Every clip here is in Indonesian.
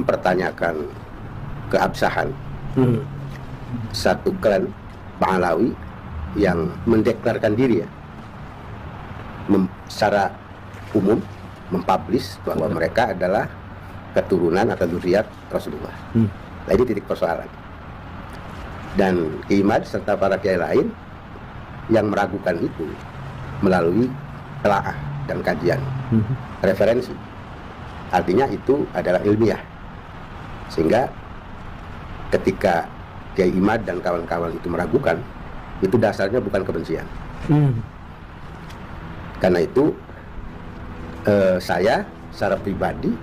mempertanyakan keabsahan satu klan Ba'alawi yang mendeklarkan diri ya, secara umum mempublish bahwa mereka adalah keturunan atau zuriat Rasulullah. Nah, ini titik persoalan. Dan Kiai Imad serta para kiai lain yang meragukan itu melalui telaah dan kajian referensi. Artinya itu adalah ilmiah. Sehingga ketika Kiai Imad dan kawan-kawan itu meragukan, itu dasarnya bukan kebencian. Karena itu saya secara pribadi,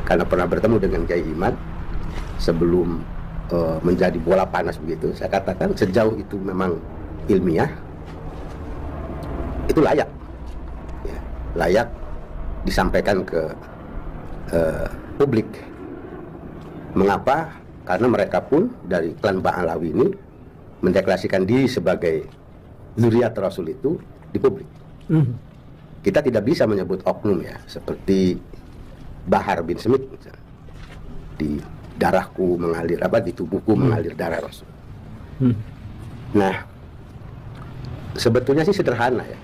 karena pernah bertemu dengan Kiai Imad sebelum menjadi bola panas begitu, saya katakan sejauh itu memang ilmiah, itu layak ya, layak disampaikan ke publik. Mengapa? Karena mereka pun dari klan Ba'alawi ini mendeklarasikan diri sebagai zuriat Rasul itu di publik. Kita tidak bisa menyebut oknum ya, seperti Bahar bin Smith misalnya. Di darahku mengalir, di tubuhku mengalir darah Rasul. Nah, sebetulnya sih sederhana ya.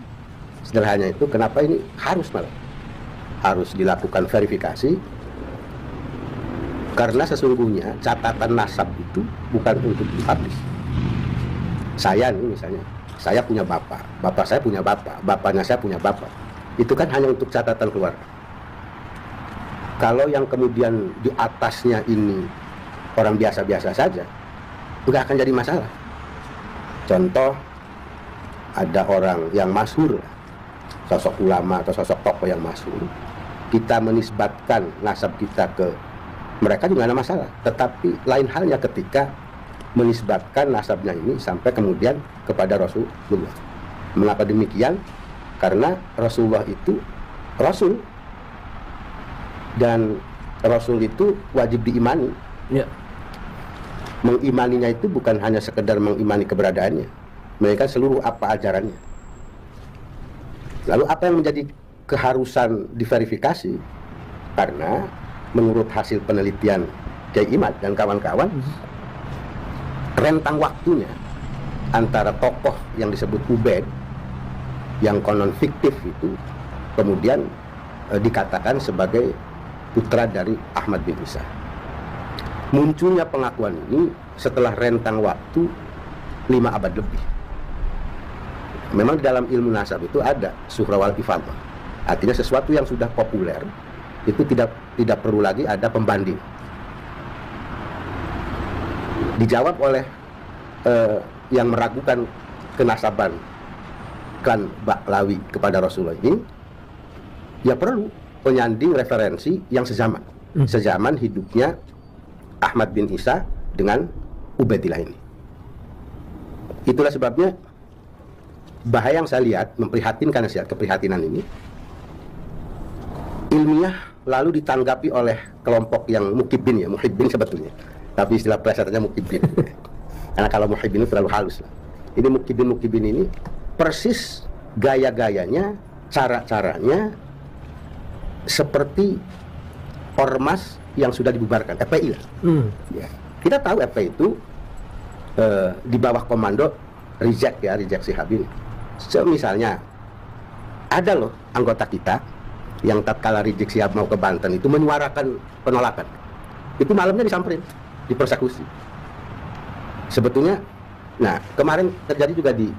Sederhana itu kenapa ini harus dilakukan verifikasi, karena sesungguhnya catatan nasab itu bukan untuk dipublish. Saya nih misalnya, saya punya bapak, bapak saya punya bapak, bapaknya saya punya bapak. Itu kan hanya untuk catatan keluarga. Kalau yang kemudian di atasnya ini orang biasa-biasa saja, nggak akan jadi masalah. Contoh, ada orang yang masyhur, sosok ulama atau sosok tokoh yang masyhur, kita menisbatkan nasab kita ke mereka juga tidak ada masalah. Tetapi lain halnya ketika menisbatkan nasabnya ini sampai kemudian kepada Rasulullah. Mengapa demikian? Karena Rasulullah itu Rasul, dan Rasul itu wajib diimani. Mengimaninya itu bukan hanya sekedar mengimani keberadaannya, melainkan seluruh apa ajarannya. Lalu apa yang menjadi keharusan diverifikasi? Karena menurut hasil penelitian Kiai Imad dan kawan-kawan, rentang waktunya antara tokoh yang disebut Ubaid yang konon fiktif itu kemudian dikatakan sebagai putra dari Ahmad bin Isa. Munculnya pengakuan ini setelah rentang waktu 5 abad lebih. Memang di dalam ilmu nasab itu ada suhra wal ifadah. Artinya sesuatu yang sudah populer itu tidak perlu lagi ada pembanding. Dijawab oleh yang meragukan kenasaban klan Ba'alawi kepada Rasulullah ini, ya perlu penyanding referensi yang sezaman. Sezaman hidupnya Ahmad bin Isa dengan Ubaidillah ini. Itulah sebabnya bahaya yang saya lihat, memprihatinkan saya, keprihatinan ini ilmiah lalu ditanggapi oleh kelompok yang muhibbin ya, muhibbin sebetulnya, tapi istilah plesetannya muhibbin. Karena kalau muhibbin itu terlalu halus lah. Ini muhibbin ini persis gaya-gayanya, cara-caranya seperti ormas yang sudah dibubarkan, FPI lah. Ya. Kita tahu FPI itu di bawah komando Rizek Shihab ini. Misalnya ada loh anggota kita yang tatkala Rizek Shihab mau ke Banten itu menyuarakan penolakan. Itu malamnya disamperin, dipersekusi. Sebetulnya, nah kemarin terjadi juga di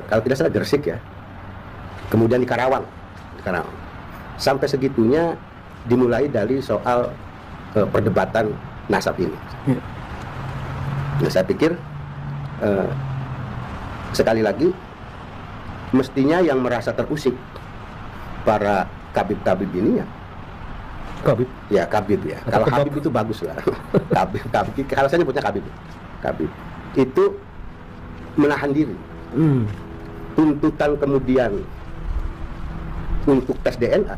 kalau tidak salah Gresik ya, kemudian di Karawang. Sampai segitunya dimulai dari soal perdebatan nasab ini. Nah, saya pikir sekali lagi mestinya yang merasa terusik para kabib ini ya. Kabib? Ya kabib ya. Kalau Habib itu bagus lah. Kabib. Kalau saya nyebutnya kabib. Kabib itu menahan diri. Tuntutan kemudian untuk tes DNA,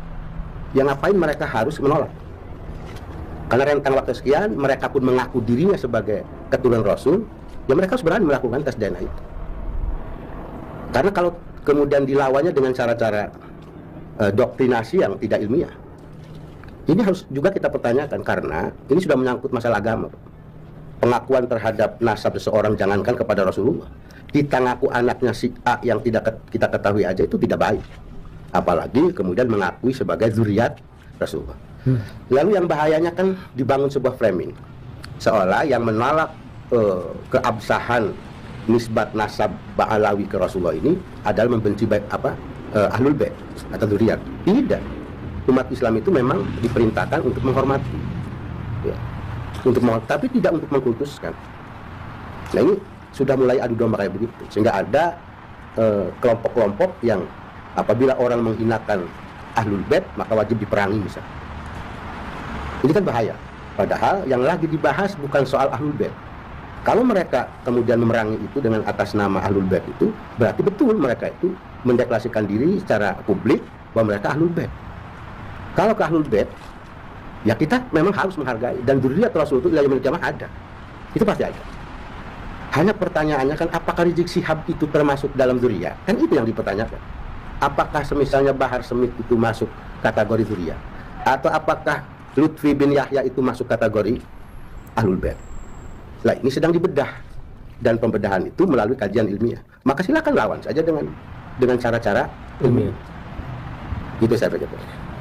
yang ngapain mereka harus menolak? Karena rentang waktu sekian mereka pun mengaku dirinya sebagai keturunan Rasul, ya mereka harus berani melakukan tes DNA itu. Karena kalau kemudian dilawannya dengan cara-cara doktrinasi yang tidak ilmiah, Ini harus juga kita pertanyakan karena ini sudah menyangkut masalah agama. Pengakuan terhadap nasab seseorang jangankan kepada Rasulullah, kita ngaku anaknya si A yang tidak kita ketahui aja itu tidak baik, apalagi kemudian mengakui sebagai zuriat Rasulullah. Lalu yang bahayanya kan dibangun sebuah framing seolah yang menolak keabsahan nisbat nasab Ba'alawi ke Rasulullah ini adalah membenci baik Ahlul Bait atau zuriat. Tidak, umat Islam itu memang diperintahkan untuk menghormati, ya, tapi tidak untuk mengkultuskan. Nah ini sudah mulai adu domba kayak begitu, sehingga ada kelompok-kelompok yang apabila orang menghinakan Ahlul Bait maka wajib diperangi misalnya. Ini kan bahaya. Padahal yang lagi dibahas bukan soal Ahlul Bait. Kalau mereka kemudian memerangi itu dengan atas nama Ahlul Bait itu, berarti betul mereka itu mendeklarasikan diri secara publik bahwa mereka Ahlul Bait. Kalau ke Ahlul Bait, ya kita memang harus menghargai, dan dzurriyyah Rasul itu ila yaumil qiyamah ada. Itu pasti ada. Hanya pertanyaannya kan, apakah Rizik Syihab itu termasuk dalam dzurriyyah? Kan itu yang dipertanyakan. Apakah semisalnya Bahar Smith itu masuk kategori dzurriyyah? Atau apakah Lutfi bin Yahya itu masuk kategori Ahlul Bait? Nah, ini sedang dibedah, dan pembedahan itu melalui kajian ilmiah. Maka silakan lawan saja dengan cara-cara ilmiah. Itu saya pikir.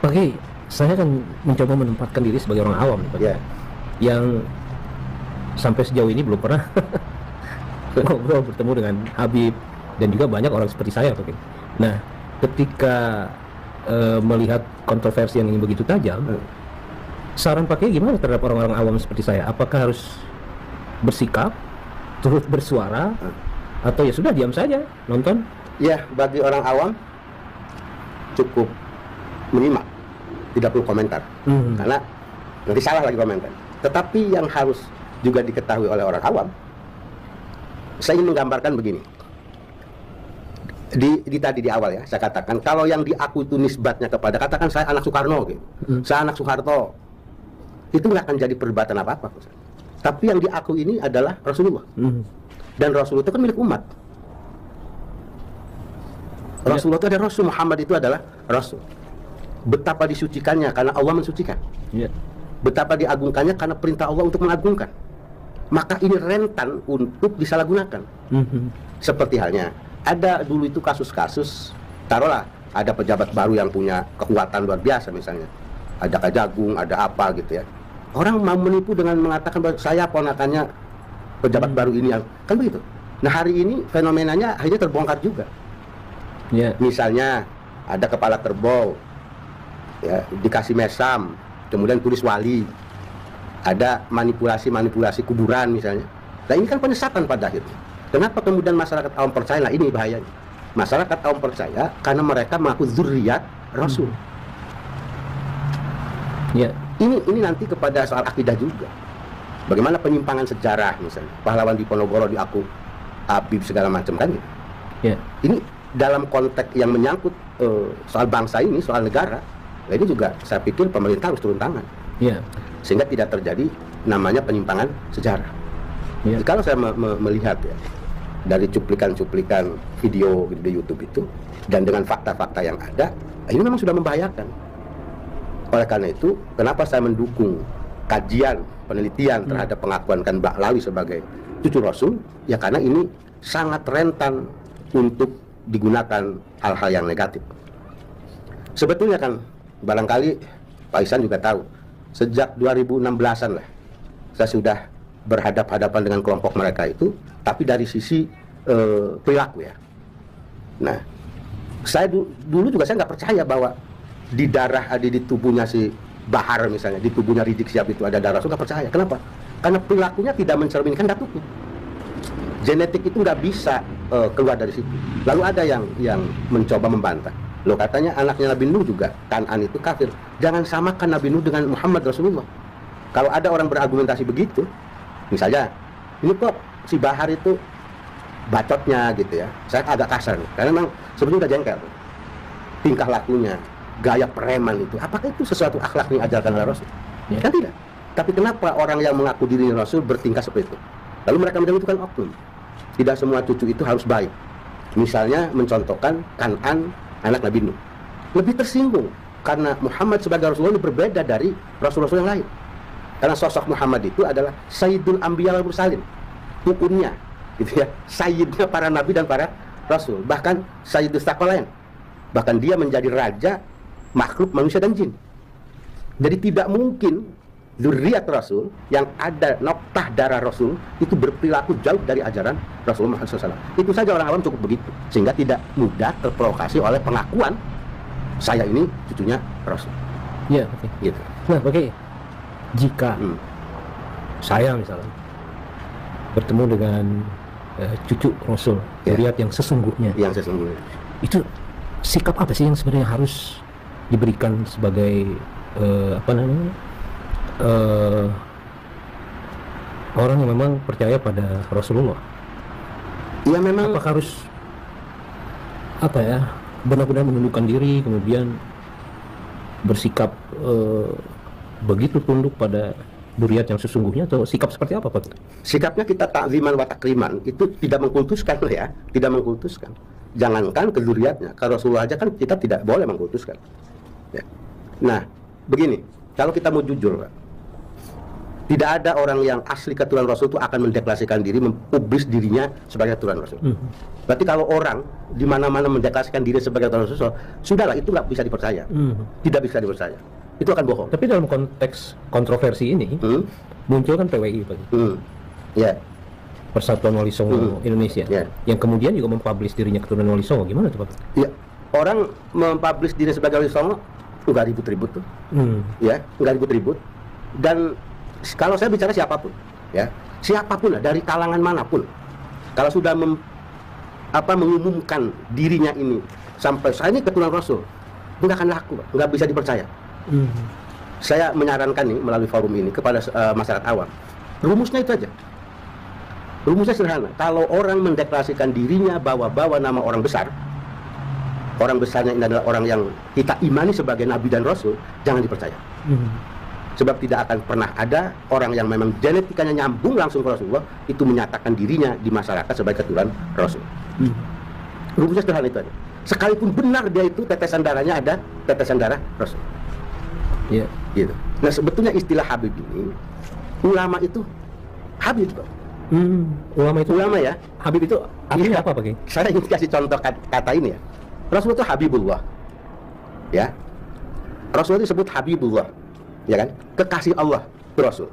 Oke, saya kan mencoba menempatkan diri sebagai orang awam, ya, yang sampai sejauh ini belum pernah ngobrol bertemu dengan Habib dan juga banyak orang seperti saya, Pak. Nah, ketika melihat kontroversi yang ini begitu tajam, saran pakai gimana terhadap orang-orang awam seperti saya? Apakah harus bersikap, turut bersuara, atau ya sudah diam saja, nonton? Ya, bagi orang awam cukup menyimak, tidak perlu komentar, karena nanti salah lagi komentar. Tetapi yang harus juga diketahui oleh orang awam, saya ingin menggambarkan begini. Tadi di awal ya, saya katakan kalau yang diaku itu nisbatnya kepada, katakan saya anak Soekarno, gitu. Saya anak Soeharto, itu nggak akan jadi perdebatan apa-apa. Tapi yang diaku ini adalah Rasulullah, dan Rasulullah itu kan milik umat. Rasulullah itu ada Rasul, Muhammad itu adalah Rasul. Betapa disucikannya karena Allah mensucikan. Betapa diagungkannya karena perintah Allah untuk mengagungkan. Maka ini rentan untuk disalahgunakan. Seperti halnya ada dulu itu kasus-kasus, taruhlah ada pejabat baru yang punya kekuatan luar biasa misalnya, ada Kejagung, ada apa gitu ya. Orang mau menipu dengan mengatakan bahwa saya ponakannya pejabat baru ini, yang kan begitu. Nah hari ini fenomenanya akhirnya terbongkar juga. Misalnya ada kepala kerbau, ya, dikasih mesam, kemudian tulis wali, ada manipulasi kuburan misalnya. Nah ini kan penyesatan pada akhirnya. Kenapa kemudian masyarakat awam percaya? Nah ini bahayanya. Masyarakat awam percaya karena mereka mengaku dzurriyyat Rasul. Ini nanti kepada soal akidah juga. Bagaimana penyimpangan sejarah misalnya, pahlawan Diponegoro diaku Habib segala macam kan gitu. Ini dalam konteks yang menyangkut soal bangsa ini, soal negara, nah ini juga saya pikir pemerintah harus turun tangan, sehingga tidak terjadi namanya penyimpangan sejarah. Kalau saya melihat ya dari cuplikan-cuplikan video di YouTube itu, dan dengan fakta-fakta yang ada, ini memang sudah membahayakan. Oleh karena itu, kenapa saya mendukung kajian, penelitian terhadap pengakuan kan Ba'alawi sebagai cucu Rasul? Ya karena ini sangat rentan untuk digunakan hal-hal yang negatif. Sebetulnya kan, barangkali Pak Ihsan juga tahu, sejak 2016-an lah, saya sudah berhadap-hadapan dengan kelompok mereka itu, tapi dari sisi perilaku ya. Nah, saya dulu juga saya nggak percaya bahwa di darah ada di tubuhnya si Bahar misalnya, di tubuhnya Rizik Syihab itu ada darah. Saya nggak percaya. Kenapa? Karena perilakunya tidak mencerminkan datuknya. Genetik itu nggak bisa keluar dari situ. Lalu ada yang mencoba membantah. Loh katanya anaknya Nabi Nuh juga, Kan'an itu kafir. Jangan samakan Nabi Nuh dengan Muhammad Rasulullah. Kalau ada orang berargumentasi begitu, misalnya, ini kok si Bahar itu bacotnya gitu ya. Saya agak kasar nih, karena memang sebetulnya udah jengkel. Tingkah lakunya, gaya preman itu, apakah itu sesuatu akhlak yang diajarkan oleh Rasul? Kan tidak. Tapi kenapa orang yang mengaku dirinya Rasul bertingkah seperti itu? Lalu mereka menjatuhkan oknum. Tidak semua cucu itu harus baik. Misalnya mencontohkan Kan'an, anak Nabi Nuh. Lebih tersinggung karena Muhammad sebagai Rasulullah ini berbeda dari Rasul-Rasul yang lain. Karena sosok Muhammad itu adalah Sayyidul Anbiya wal Mursalin, tukunnya, gitu ya, Sayyidnya para nabi dan para Rasul, bahkan Sayyidus Tsaqalain, bahkan dia menjadi raja makhluk manusia dan jin. Jadi tidak mungkin zuriat Rasul yang ada noktah darah Rasul itu berperilaku jauh dari ajaran Rasulullah SAW. Itu saja orang awam cukup begitu, sehingga tidak mudah terprovokasi oleh pengakuan saya ini cucunya Rasul. Ya, oke. Gitu. Nah, oke. Jika saya misalnya bertemu dengan cucu Rasul, Ya. zuriat yang sesungguhnya, Yang sesungguhnya. itu sikap apa sih yang sebenarnya harus diberikan sebagai orang yang memang percaya pada Rasulullah? Ya memang Apakah harus benar-benar menundukkan diri, kemudian bersikap begitu tunduk pada zuriat yang sesungguhnya, atau sikap seperti apa, Pak? sikapnya kita takziman wa takriman itu tidak mengkultuskan ya, tidak mengkultuskan. Jangankan ke zuriatnya, ke Rasulullah aja kan kita tidak boleh mengkultuskan. Ya. Nah, begini, kalau kita mau jujur, Pak, tidak ada orang yang asli keturunan Rasul itu akan mendeklarasikan diri, mempublis dirinya sebagai keturunan Rasul. Berarti kalau orang di mana-mana mendeklarasikan diri sebagai keturunan Rasul, sudahlah, itu nggak bisa dipercaya, tidak bisa dipercaya. Itu akan bohong. Tapi dalam konteks kontroversi ini muncul kan PWI, Pak, Ya, Persatuan Wali Songo Indonesia, Ya. yang kemudian juga mempublish dirinya keturunan Wali Songo. Gimana tuh, Pak? ya. Orang mempublish diri sebagai Wali Songo nggak ribut-ribut tuh, ya, nggak ribut-ribut. Dan kalau saya bicara siapapun, ya, siapapun lah, dari kalangan manapun, kalau sudah mengumumkan dirinya ini sampai saya ini keturunan Rasul, nggak akan laku, Pak. Nggak bisa dipercaya. Saya menyarankan nih melalui forum ini kepada masyarakat awam, rumusnya itu aja. Rumusnya sederhana. Kalau orang mendeklarasikan dirinya bawa-bawa nama orang besar, orang besarnya ini adalah orang yang kita imani sebagai nabi dan rasul, jangan dipercaya. Sebab tidak akan pernah ada orang yang memang genetikanya nyambung langsung ke Rasulullah itu menyatakan dirinya di masyarakat sebagai keturunan Rasul. Rumusnya sederhana itu aja. Sekalipun benar dia itu tetesan darahnya ada tetesan darah Rasul. Iya. Gitu. Nah, sebetulnya istilah Habib ini, ulama itu Habib, Pak. Ulama itu, Ulama ya. Habib itu artinya Iya. apa, Pak? Saya ingin kasih contoh kata ini ya. Rasul itu Habibullah. Ya. Rasul itu disebut Habibullah. Ya kan? Kekasih Allah, Rasul.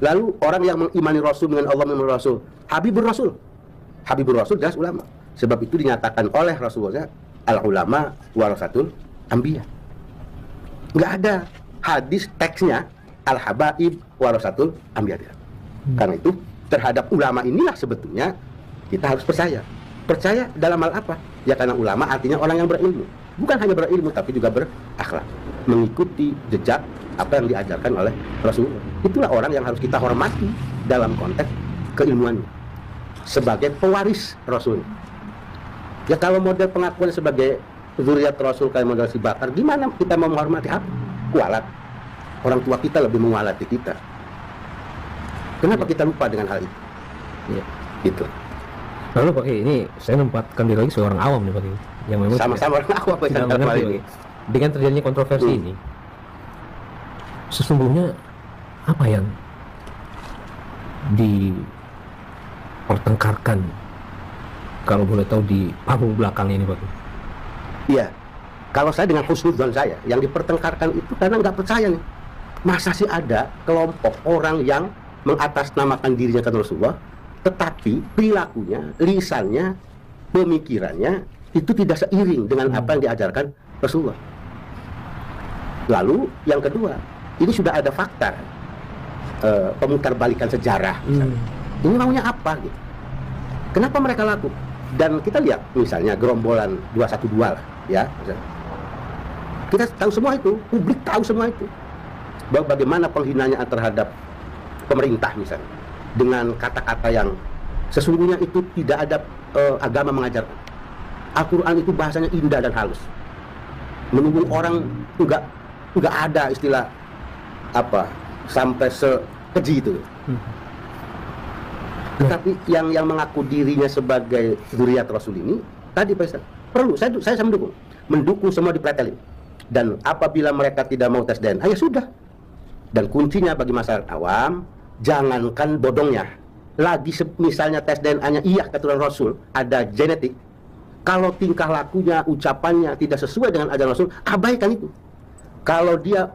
Lalu orang yang mengimani Rasul dengan Allah mengimani Rasul, Habibur Rasul. Habibur Rasul jelas ulama. Sebab itu dinyatakan oleh Rasulullah, al-ulama warasatul anbiya. Nggak ada hadis teksnya al-habaib warasatul anbiya. Karena itu terhadap ulama inilah sebetulnya kita harus percaya. Percaya dalam hal apa? Ya karena ulama artinya orang yang berilmu. Bukan hanya berilmu tapi juga berakhlak, mengikuti jejak apa yang diajarkan oleh Rasulullah. Itulah orang yang harus kita hormati dalam konteks keilmuannya sebagai pewaris Rasul. Ya kalau model pengakuan sebagai zuriat Rasul kayak model si Bakar, gimana kita mau menghormati apa? Kualat. Orang tua kita lebih mengualati kita. Kenapa kita lupa dengan hal itu? Iya. Gitu. Lalu, Pak, ini saya menempatkan diri lagi seorang awam nih, Pak, yang memang Sama-sama orang aku apa tidak yang mengerti, ini. Pak. Dengan terjadinya kontroversi ini, sesungguhnya apa yang dipertengkarkan, kalau boleh tahu, di panggung belakang ini, Pak? Iya. Kalau saya dengan husnudzon saya, yang dipertengkarkan itu karena nggak percaya nih. Masa sih ada kelompok orang yang mengatasnamakan dirinya ke Rasulullah, tetapi perilakunya, lisannya, pemikirannya itu tidak seiring dengan apa yang diajarkan Rasulullah. Lalu yang kedua, ini sudah ada fakta pemutarbalikan sejarah. Ini maunya apa gitu? Kenapa mereka laku? Dan kita lihat misalnya gerombolan 212 lah, ya. Kita tahu semua itu, publik tahu semua itu. Bagaimana penghinaan terhadap pemerintah misalnya, dengan kata-kata yang sesungguhnya itu tidak ada agama mengajarkan. Al-Quran itu bahasanya indah dan halus. Menunggu orang nggak ada istilah apa sampai sekeji itu. Tetapi yang mengaku dirinya sebagai zuriat Rasul ini tadi Pak Ustaz, perlu saya mendukung semua dipretelin. Dan apabila mereka tidak mau tes DNA, ya sudah. Dan kuncinya bagi masyarakat awam, jangankan bodongnya, lagi misalnya tes DNA-nya iya keturunan Rasul, ada genetik, kalau tingkah lakunya, ucapannya tidak sesuai dengan ajaran Rasul, abaikan itu. Kalau dia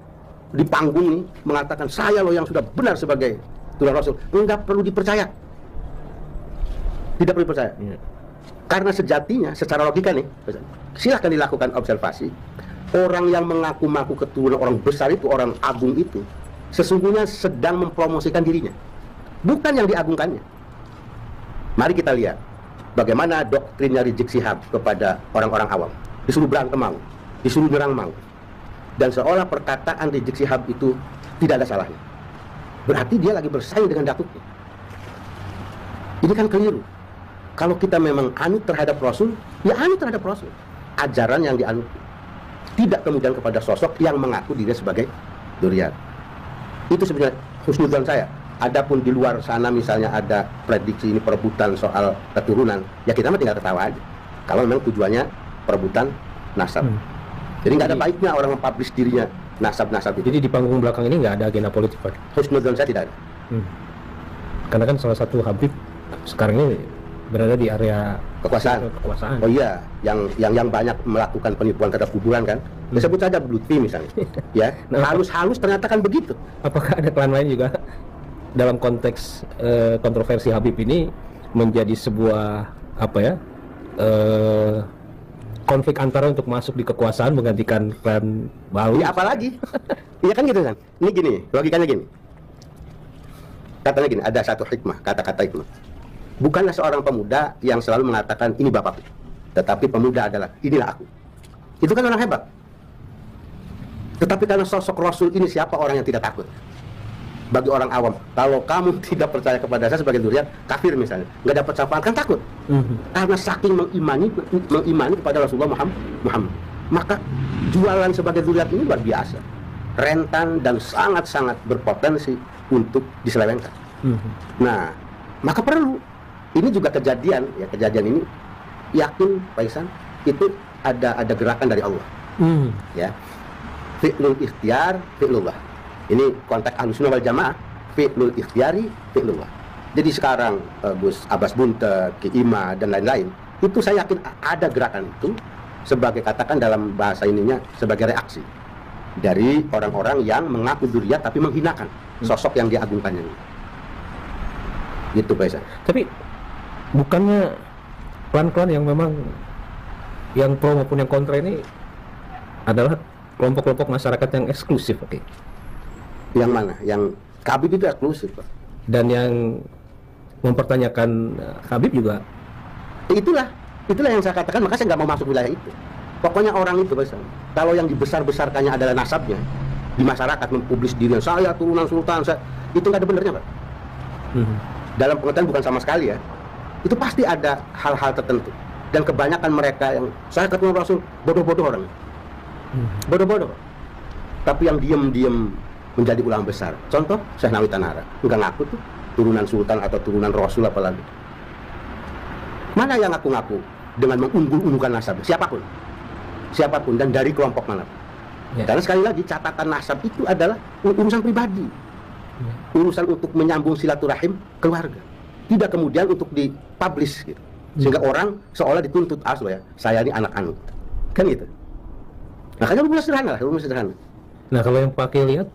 di panggung nih mengatakan saya loh yang sudah benar sebagai keturunan Rasul, enggak perlu dipercaya. Tidak perlu dipercaya. Karena sejatinya, secara logika nih, silahkan dilakukan observasi. Orang yang mengaku-ngaku keturunan orang besar itu, orang agung itu, sesungguhnya sedang mempromosikan dirinya, bukan yang diagungkannya. Mari kita lihat bagaimana doktrinnya Rizik Syihab kepada orang-orang awam. Disuruh berantem mau, disuruh nyerang mau. Dan seolah perkataan Rizik Syihab itu tidak ada salahnya. Berarti dia lagi bersaing dengan datuknya. Ini kan keliru. Kalau kita memang anut terhadap Rasul, ya anut terhadap Rasul. Ajaran yang dianut. Tidak kemudian kepada sosok yang mengaku diri sebagai dzurriyyah. Itu sebenarnya husnudzon saya. Adapun di luar sana misalnya ada prediksi ini perebutan soal keturunan, ya kita mah tinggal ketawa aja. Kalau memang tujuannya perebutan nasab. Jadi nggak ada baiknya orang mempublish dirinya nasab-nasab itu. Jadi di panggung belakang ini nggak ada agenda politik, Pak? Husnudzon saya tidak ada. Karena kan salah satu Habib sekarang ini berada di area Kekuasaan. Oh iya, yang banyak melakukan penipuan terhadap kuburan kan. Disebut saja Lutfi misalnya. Ya, halus-halus ternyata kan begitu. Apakah ada klan lain juga dalam konteks kontroversi Habib ini menjadi sebuah konflik antara untuk masuk di kekuasaan menggantikan klan baru? Ya apalagi? Iya kan gitu kan. Ini gini, logikanya gini. Katanya gini, ada satu hikmah, kata-kata hikmah. Bukanlah seorang pemuda yang selalu mengatakan ini bapakku, tetapi pemuda adalah inilah aku. Itu kan orang hebat. Tetapi karena sosok Rasul ini, siapa orang yang tidak takut? Bagi orang awam, kalau kamu tidak percaya kepada saya sebagai dzurriyyah, kafir misalnya, nggak dapat syafaat, kan takut. Karena saking mengimani kepada Rasulullah Muhammad. Maka jualan sebagai dzurriyyah ini luar biasa, rentan dan sangat-sangat berpotensi untuk diselewengkan. Nah, maka perlu. Ini juga kejadian ini yakin Pak Ihsan itu ada gerakan dari Allah. Ya. Fi'lul ikhtiar, fi'lullah. Ini konteks Ahlussunnah wal Jamaah, fi'lul ikhtiyari, fi'lullah. Jadi sekarang Gus Abbas Buntet, Ki Ima dan lain-lain, itu saya yakin ada gerakan itu sebagai, katakan dalam bahasa ininya, sebagai reaksi dari orang-orang yang mengaku dzurriyyah tapi menghinakan sosok yang diagungkannya. Gitu Pak Ihsan. Tapi bukannya klan-klan yang memang yang pro maupun yang kontra ini adalah kelompok-kelompok masyarakat yang eksklusif, oke? Yang mana? Yang Habib itu eksklusif, Pak. Dan yang mempertanyakan Habib juga. Itulah yang saya katakan, maka saya nggak mau masuk wilayah itu. Pokoknya orang itu, Pak, kalau yang dibesar-besarkannya adalah nasabnya di masyarakat, mempublis diri, saya turunan sultan, itu nggak ada benernya, Pak. Dalam pengertian bukan sama sekali ya. Itu pasti ada hal-hal tertentu. Dan kebanyakan mereka yang saya keturunan Rasul, bodoh-bodoh orang. Bodoh-bodoh. Tapi yang diam-diam menjadi ulama besar. Contoh Syekh Nawawi Tanara, enggak ngaku tuh turunan sultan atau turunan Rasul apalagi. Mana yang ngaku-ngaku dengan mengunggul-unggulkan nasab? Siapapun dan dari kelompok mana. Karena sekali lagi catatan nasab itu adalah urusan pribadi. Urusan untuk menyambung silaturahim keluarga. Tidak kemudian untuk dipublish gitu. Sehingga orang seolah dituntut aslo ya, saya ini anak anu. Kan gitu. Makanya rumus sederhana. Nah, kalau yang pakai lihat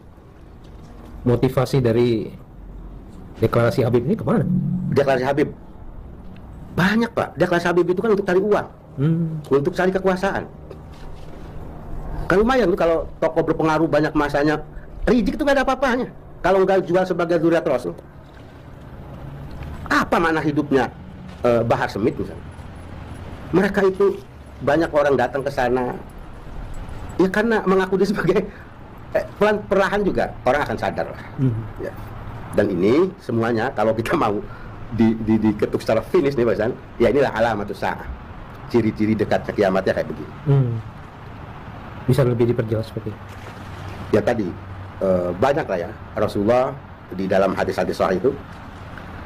motivasi dari deklarasi Habib ini kemana? Deklarasi Habib banyak, Pak. Deklarasi Habib itu kan untuk cari uang, untuk cari kekuasaan. Kan lumayan tuh kalau tokoh berpengaruh banyak masanya. Rizik itu gak ada apa-apanya kalau nggak jual sebagai dzurriyyah Rasul. Apa makna hidupnya Bahar Smith misalnya? Mereka itu banyak orang datang ke sana ya karena mengaku dia sebagai perlahan juga orang akan sadar lah. Ya. Dan ini semuanya kalau kita mau diketuk secara finish nih Pak San, ya inilah alamatus sa'ah. Ciri-ciri dekatnya kiamatnya kayak begini. Bisa lebih diperjelas seperti ya tadi banyak lah ya Rasulullah di dalam hadis-hadis sahih itu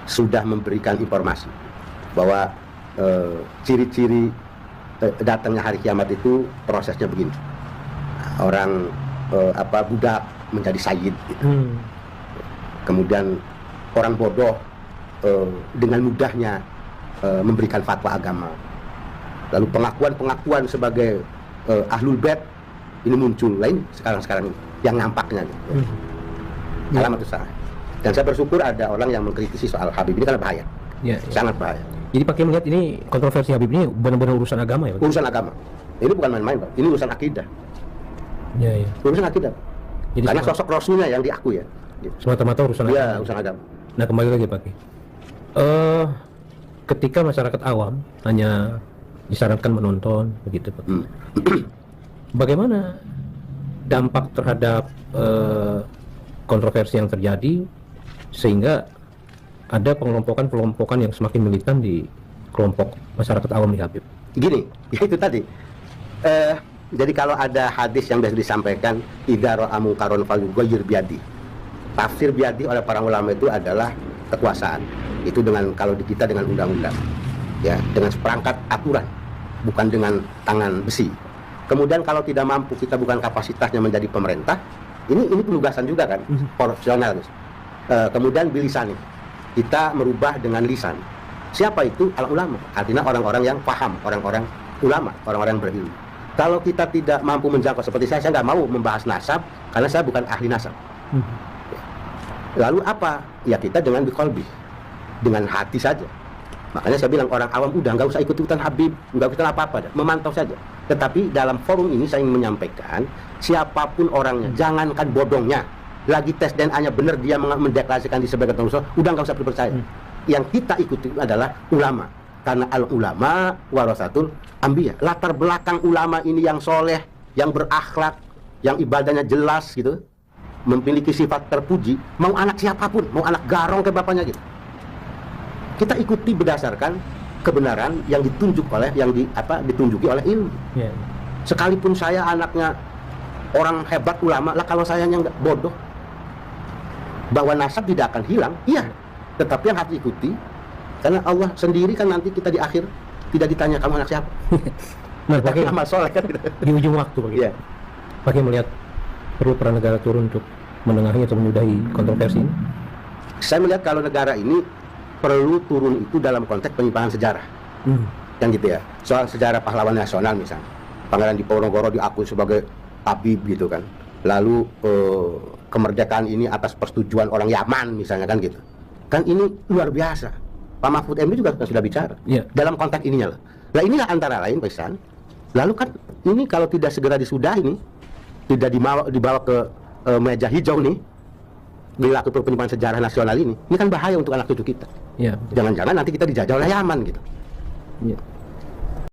sudah memberikan informasi bahwa ciri-ciri datangnya hari kiamat itu prosesnya begini. Nah, orang budak menjadi sayyid gitu. Kemudian orang bodoh dengan mudahnya memberikan fatwa agama. Lalu pengakuan sebagai ahlul bait ini muncul lain sekarang yang nampaknya gitu. Alamat usaha. Dan saya bersyukur ada orang yang mengkritisi soal Habib ini karena bahaya. Ya, ya. Sangat bahaya. Jadi Pak Kiai melihat ini kontroversi Habib ini benar-benar urusan agama ya Pak? Urusan agama. Ini bukan main-main, Pak. Ini urusan akidah. Ya, ya. Urusan akidah. Jadi Karena sosok Rasulnya yang diakui ya. Gitu. semata-mata urusan Ya, agama. urusan agama. Nah, kembali lagi Pak Kiai. Ketika masyarakat awam hanya disarankan menonton begitu Pak. Bagaimana dampak terhadap kontroversi yang terjadi sehingga ada pengelompokan yang semakin militan di kelompok masyarakat awam di Habib? Gini, ya itu tadi. Jadi kalau ada hadis yang biasa disampaikan, idza ra'a munkaron falyughayyir biyadi. Tafsir biyadi oleh para ulama itu adalah kekuasaan. Itu dengan kalau di kita dengan undang-undang. Ya, dengan seperangkat aturan, bukan dengan tangan besi. Kemudian kalau tidak mampu, kita bukan kapasitasnya menjadi pemerintah, ini penugasan juga kan, proporsional. Kemudian bilisan, kita merubah dengan lisan. Siapa itu? Al ulama. Artinya orang-orang yang paham, orang-orang ulama, orang-orang berilmu. Kalau kita tidak mampu menjangkau seperti saya nggak mau membahas nasab karena saya bukan ahli nasab. Lalu apa? Ya kita dengan biqalbi, dengan hati saja. Makanya saya bilang orang awam udah nggak usah ikut-ikutan Habib, nggak usah apa-apa, memantau saja. Tetapi dalam forum ini saya ingin menyampaikan, siapapun orangnya, jangankan bodongnya, lagi tes DNA-nya benar dia mendeklarasikan di sebagai Rasul, udah nggak usah dipercaya. Yang kita ikuti adalah ulama, karena al ulama warasatul anbiya. Latar belakang ulama ini yang soleh, yang berakhlak, yang ibadahnya jelas gitu, memiliki sifat terpuji, mau anak siapapun, mau anak garong ke bapaknya gitu. Kita ikuti berdasarkan kebenaran yang ditunjuk oleh ditunjuki oleh ilmu. Ya. Sekalipun saya anaknya orang hebat ulama, lah kalau saya yang nggak bodoh, bahwa nasab tidak akan hilang, iya. Tetapi yang harus diikuti, karena Allah sendiri kan nanti kita di akhir tidak ditanya kamu anak siapa. Nah, Pak Kiai, Nama soleh kan gitu. di ujung waktu Pak Kiai. Iya. Pak Kiai melihat perlu peran negara turun untuk menengahi atau menyudahi kontroversi ini? Saya melihat kalau negara ini perlu turun itu dalam konteks penyimpangan sejarah. Yang gitu ya. Soal sejarah pahlawan nasional misalnya. Pangeran Diponegoro diakui sebagai Habib gitu kan. Lalu kemerdekaan ini atas persetujuan orang Yaman misalnya kan gitu. Kan ini luar biasa. Pak Mahfud MD juga sudah bicara. Iya. Dalam konteks ininya loh. Nah inilah antara lain pesan. Lalu kan ini kalau tidak segera disudahi nih, tidak dibawa ke meja hijau nih, perilaku penyimpangan sejarah nasional ini kan bahaya untuk anak cucu kita. Ya. Jangan-jangan nanti kita dijajah oleh Yaman gitu. Ya.